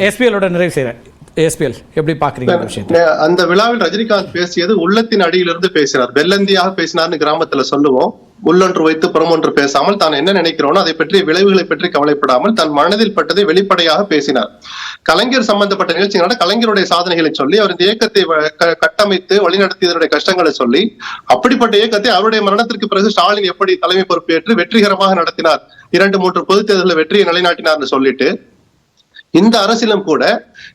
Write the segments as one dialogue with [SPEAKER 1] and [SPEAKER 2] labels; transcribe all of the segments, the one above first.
[SPEAKER 1] எஸ்பிஎலோட நிறைவு செய்கிறேன். எஸ்பிஎல் எப்படி பாக்குறீங்க விஷயத்தை?
[SPEAKER 2] அந்த விழாவில் ரஜினிகாந்த் பேசியது உள்ளத்தின் அடியிலிருந்து பேசினார். வெள்ளந்தியாக பேசினார்னு கிராமத்துல சொல்லுவோம். உள்ளொன்று வைத்து புறமொன்று பேசாமல் தான் என்ன நினைக்கிறோனோ அதை பற்றி விளைவுகளை பற்றி கவலைப்படாமல் தன் மனதில் பட்டதை வெளிப்படையாக பேசினார். கலைஞர் சம்பந்தப்பட்ட நிகழ்ச்சிகளோட கலைஞருடைய சாதனைகளை சொல்லி அவர் இந்த இயக்கத்தை கட்டமைத்து வழிநடத்தியதனுடைய கஷ்டங்களை சொல்லி அப்படிப்பட்ட இயக்கத்தை அவருடைய மரணத்திற்கு பிறகு ஸ்டாலின் எப்படி தலைமை பொறுப்பேற்று வெற்றிகரமாக நடத்தினார், 2-3 பொதுத் தேர்தலில் வெற்றியை நிலைநாட்டினார்னு சொல்லிட்டு இந்த அரசியலும் கூட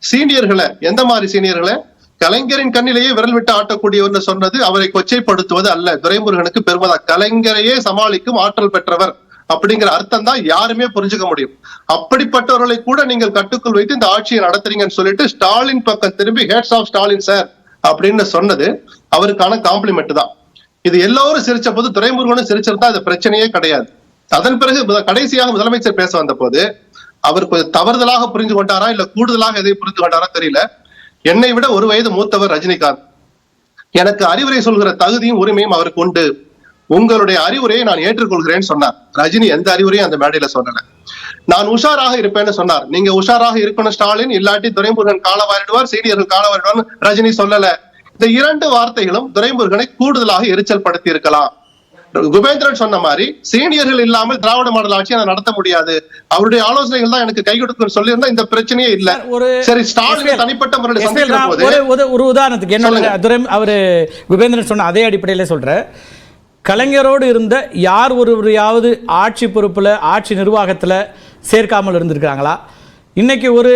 [SPEAKER 2] சீனியர்களை, எந்த மாதிரி சீனியர்களை, கலைஞரின் கண்ணிலேயே விரல் விட்டு ஆட்டக்கூடியவர் சொன்னது அவரை கொச்சைப்படுத்துவது அல்ல, துரைமுருகனுக்கு பெருமதா. கலைஞரையே சமாளிக்கும் ஆற்றல் பெற்றவர் அப்படிங்கிற அர்த்தம் தான் யாருமே புரிஞ்சுக்க முடியும். அப்படிப்பட்டவர்களை கூட நீங்கள் கட்டுக்குள் வைத்து இந்த ஆட்சியை நடத்துறீங்கன்னு சொல்லிட்டு ஸ்டாலின் பக்கம் திரும்பி ஹேட்ஸ் ஆஃப் ஸ்டாலின் சார் அப்படின்னு சொன்னது அவருக்கான காம்ப்ளிமெண்ட் தான். இது எல்லோரும் சிரிச்ச போது துரைமுருகனும் சிரிச்சிருந்தா அது பிரச்சனையே கிடையாது. அதன் பிறகு கடைசியாக முதலமைச்சர் பேச வந்த போது அவர் கொஞ்சம் தவறுதலாக புரிந்து கொண்டாரா இல்ல கூடுதலாக எதை புரிந்து கொண்டாரா தெரியல. என்னை விட 1 வயது மூத்தவர் ரஜினிகாந்த். எனக்கு அறிவுரை சொல்கிற தகுதியும் உரிமையும் அவருக்கு உண்டு. உங்களுடைய அறிவுரையை நான் ஏற்றுக்கொள்கிறேன்னு சொன்னார். ரஜினி எந்த அறிவுரையும் அந்த மேடையில சொல்லல. நான் உஷாராக இருப்பேன்னு சொன்னார். நீங்க உஷாராக இருக்கணும் ஸ்டாலின், இல்லாட்டி துரைமுருகன் காலவாரிடுவார், சீனியர்கள் காலவாரிடுவார் ரஜினி சொல்லல. இந்த 2 வார்த்தைகளும் துரைமுருகனை கூடுதலாக எரிச்சல் படுத்தி இருக்கலாம். குபேந்திரன் சொன்ன மாதிரி சீனியர்கள் இல்லாமல் திராவிட மாடல் ஆட்சியை நடத்த முடியாது, அவருடைய ஆலோசனைகள் தான் எனக்கு கை கொடுக்கும் சொல்லி இருந்தா இந்த பிரச்சனையே இல்ல. சரி, ஸ்டாலின் தனிப்பட்ட முறையில் சந்திக்கிற போது
[SPEAKER 1] ஒரு உதாரணத்துக்கு என்ன அவரு குபேந்திரன் சொன்ன அதே அடிப்படையில சொல்ற, கலைஞரோடு இருந்த யார் ஒருவரையாவது ஆட்சி பொறுப்புல ஆட்சி நிர்வாகத்துல சேர்க்காமல் இருந்திருக்காங்களா? இன்னைக்கு ஒரு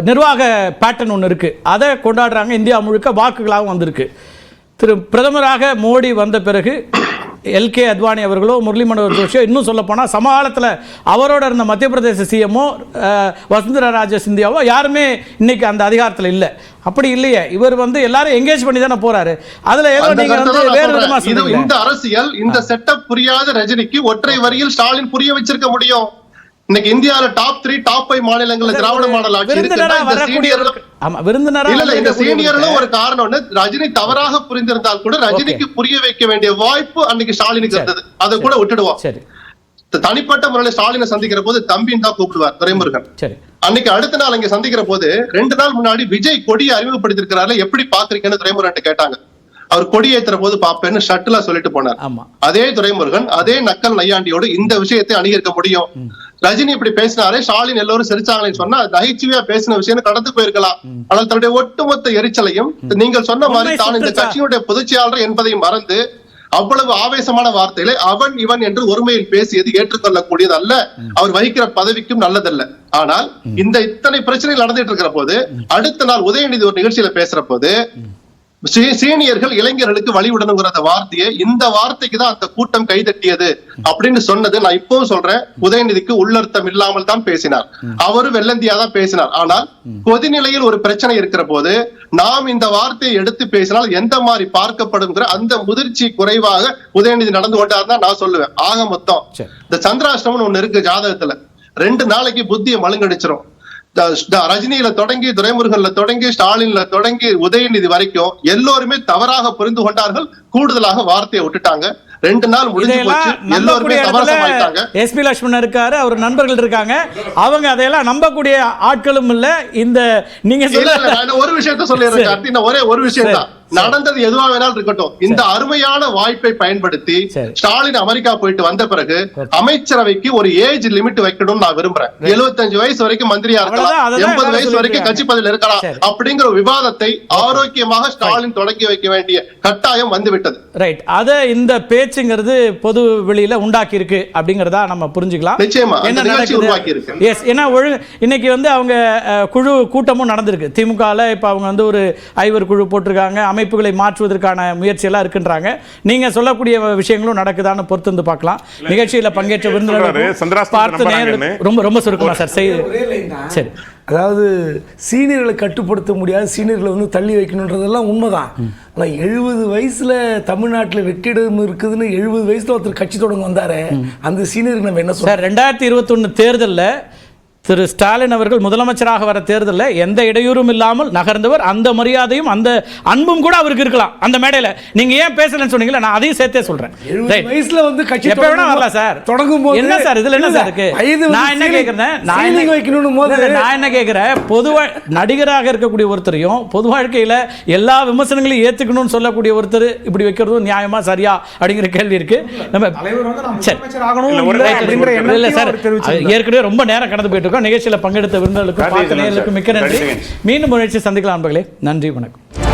[SPEAKER 1] நிர்வாக பேட்டர்ன் ஒன்று இருக்கு, அதை கொண்டாடுறாங்க. இந்தியா முழுக்க வாக்குகளாகவும் வந்திருக்கு. பிரதமராக மோடி வந்த பிறகு எல்கே அத்வானி அவர்களோ முரளி மனோகர் ஜோஷியோ, இன்னும் சொல்ல போனால் சமகாலத்தில் அவரோட இருந்த மத்திய பிரதேச சிஎம்ஓ வசுந்தரா ராஜே சிந்தியாவோ யாருமே இன்னைக்கு அந்த அதிகாரத்தில் இல்லை. அப்படி இல்லையே, இவர் எல்லாரும் எங்கேஜ் பண்ணி தானே போறாரு. அதுல ஏதோ நீங்க வேறு விதமா சொல்லுங்க.
[SPEAKER 2] இந்த அரசியல், இந்த செட்டப் புரியாத ரஜினிக்கு ஒற்றை வரியில் ஸ்டாலின் புரிய வச்சிருக்க முடியும். இன்னைக்கு இந்தியால டாப் 3 டாப் 5 மாநிலங்கள்ல திராவிட மாடல் ஆட்சி இருக்குன்னா இந்த சீனியர்களும் ஒரு காரணம். ரஜினி தவறாக புரிந்திருந்தால் கூட ரஜினிக்கு புரிய வைக்க வேண்டிய வாய்ப்பு அன்னைக்கு ஸ்டாலினுக்கு இருந்தது. அதை கூட விட்டுடுவோம். தனிப்பட்ட முறையில் ஸ்டாலினை சந்திக்கிற போது தம்பின்னு தான் கூப்பிடுவார் துரைமுருகன். அன்னைக்கு அடுத்த நாள் இங்க சந்திக்கிற போது 2 நாள் முன்னாடி விஜய் கொடியை அறிமுகப்படுத்திருக்கிறாரு, எப்படி பாக்குறீங்கன்னு துரைமுருகன் கேட்டாங்க. அவர் கொடி ஏத்துற போது பாப்பேன்னு ஷட்டிலா சொல்லிட்டு போனார். அதே துரைமுருகன் அதே நக்கல் நையாண்டியோடு இந்த விஷயத்தை அணுகிருக்க முடியும். ரஜினி இப்படி பேசினாரே, ஸ்டாலின் எல்லோரும் சிரிச்சாங்களேன்னு சொன்னா நகைச்சுவையா பேசின விஷயம் கடந்து போயிருக்கலாம். ஆனால் தன்னுடைய ஒட்டுமொத்த எரிச்சலையும் நீங்கள் சொன்ன மாதிரி தான் இந்த கட்சியுடைய பொதுச்செயலாளர் என்பதை மறந்து அவ்வளவு ஆவேசமான வார்த்தைகளை அவன் இவன் என்று ஒருமையில் பேசியது ஏற்றுக்கொள்ளக்கூடியது அல்ல, அவர் வகிக்கிற பதவிக்கும் நல்லதல்ல. ஆனால் இந்த இத்தனை பிரச்சனைகள் நடந்துட்டு இருக்கிற போது அடுத்த நாள் உதயநிதி ஒரு நிகழ்ச்சியில பேசுற போது சீனியர்கள் இளைஞர்களுக்கு வழிவிடணுங்கிற வார்த்தையை, இந்த வார்த்தைக்கு தான் அந்த கூட்டம் கைதட்டியது அப்படின்னு சொன்னது. நான் இப்பவும் சொல்றேன், உதயநிதிக்கு உள்ளர்த்தம் இல்லாமல் தான் பேசினார், அவரு வெள்ளந்தியா தான் பேசினார். ஆனால் கொதிநிலையில் ஒரு பிரச்சனை இருக்கிற போது நாம் இந்த வார்த்தையை எடுத்து பேசினால் எந்த மாதிரி பார்க்கப்படுங்கிற அந்த முதிர்ச்சி குறைவாக உதயநிதி நடந்து கொண்டாருன்னா நான் சொல்லுவேன். ஆக மொத்தம் இந்த சந்திராஷ்டமம் ஒண்ணு இருக்கு ஜாதகத்துல, 2 நாளைக்கு புத்தியை மழுங்கடிச்சிரும். ரஜினியில தொடங்கி துரைமுருகன்ல தொடங்கி ஸ்டாலின்ல தொடங்கி உதயநிதி வரைக்கும் எல்லோருமே தவறாக புரிந்து கொண்டார்கள், கூடுதலாக வார்த்தையை விட்டுட்டாங்க. 2 நாள் முடிஞ்சு போச்சு, எல்லோருமே சமரசமாயிட்டாங்க.
[SPEAKER 1] எஸ்பி லட்சுமணன் இருக்காரு, அவர் நண்பர்கள் இருக்காங்க, அவங்க அதையெல்லாம் நம்பக்கூடிய ஆட்களும் இல்ல. இந்த நீங்க
[SPEAKER 2] ஒரு விஷயத்த சொல்லிடுறேன், ஒரே ஒரு விஷயம் தான், நடந்தது எதுவா வேணாலும் இருக்கட்டும், இந்த அருமையான வாய்ப்பை பயன்படுத்தி ஸ்டாலின் அமெரிக்கா போயிட்டு வந்த பிறகு அமைச்சரவைக்கு ஒரு ஏஜ் லிமிட் வைக்கணும்னு நான் விரும்புறேன். 75 வயசு வரைக்கும் மந்திரியா இருக்கலாம், 80 வயசு வரைக்கும் கட்சி பதவியில் இருக்கலாம் அப்படிங்கிற விவாதத்தை ஆரோக்கியமாக ஸ்டாலின் தொடங்கி வைக்க வேண்டிய கட்டாயம் வந்துவிட்டது.
[SPEAKER 1] ரைட், அத இந்த பேச்சுங்கிறது பொது வெளியில உண்டாக்கி இருக்கு அப்படிங்கறதா நம்ம புரிஞ்சுக்கலாம்.
[SPEAKER 2] நிச்சயமா என்ன உருவாக்கி இருக்கு.
[SPEAKER 1] எஸ், ஏன்னா இன்னைக்கு அவங்க குழு கூட்டமும் நடந்திருக்கு. திமுகல இப்ப அவங்க ஒரு ஐவர் குழு போட்டிருக்காங்க, அமைப்புகளை மாற்றுவதற்கான முயற்சியெல்லாம் இருக்குன்றாங்க. நீங்க சொல்லக்கூடிய விஷயங்களும் நடக்குதான்னு பொறுத்து வந்து பார்க்கலாம். நிகழ்ச்சியில் பங்கேற்ற விருந்தினர் பார்த்து ரொம்ப ரொம்ப சுருக்கமா சார். சரி,
[SPEAKER 3] அதாவது சீனியர்களை கட்டுப்படுத்த முடியாது, சீனியர்களை தள்ளி வைக்கணுன்றதெல்லாம் உண்மைதான். ஆனால் 70 வயசுல தமிழ்நாட்டில் வெற்றிடம் இருக்குதுன்னு 70 வயசுல ஒருத்தர் கட்சி தொடங்க வந்தாரு, அந்த சீனியருக்கு நம்ம என்ன சொல்றோம்?
[SPEAKER 1] 2021 தேர்தலில் திரு ஸ்டாலின் அவர்கள் முதலமைச்சராக வர தேர்தலில் எந்த இடையூறும் இல்லாமல் நகர்ந்தவர். அந்த மரியாதையும் அந்த அன்பும் கூட அவருக்கு இருக்கலாம் அந்த மேடையில். நீங்க ஏன் பேசலன்னு சொன்னீங்களா, நான் அதையும் சேர்த்தே சொல்றேன்.
[SPEAKER 3] 70 வயசுல வந்து கட்சி
[SPEAKER 1] எப்ப வேணா வரலாம் சார்.
[SPEAKER 3] தொடங்கும் போது
[SPEAKER 1] என்ன சார் இதுல என்ன சார் இருக்கு? நான் என்ன கேக்குறேன், நான் என்ன கேக்குறேன், பொதுவா நடிகராக இருக்கக்கூடிய ஒருத்தரையும் பொது வாழ்க்கையில எல்லா விமர்சனங்களையும் ஏத்துக்கணும்னு சொல்லக்கூடிய ஒருத்தர் இப்படி வைக்கிறதும் நியாயமா சரியா அப்படிங்கிற கேள்வி இருக்கு. நம்ம இல்ல சார், ஏற்கனவே ரொம்ப நேரம் கடந்து போயிட்டு இருக்கோம். நிகழ்ச்சியில் பங்கெடுத்த விருந்தினர்களுக்கும் பார்த்த நேயர்களுக்கும் மிக்க நன்றி. மீண்டும் முயற்சி சந்திக்கலாம் நண்பர்களே. நன்றி, வணக்கம்.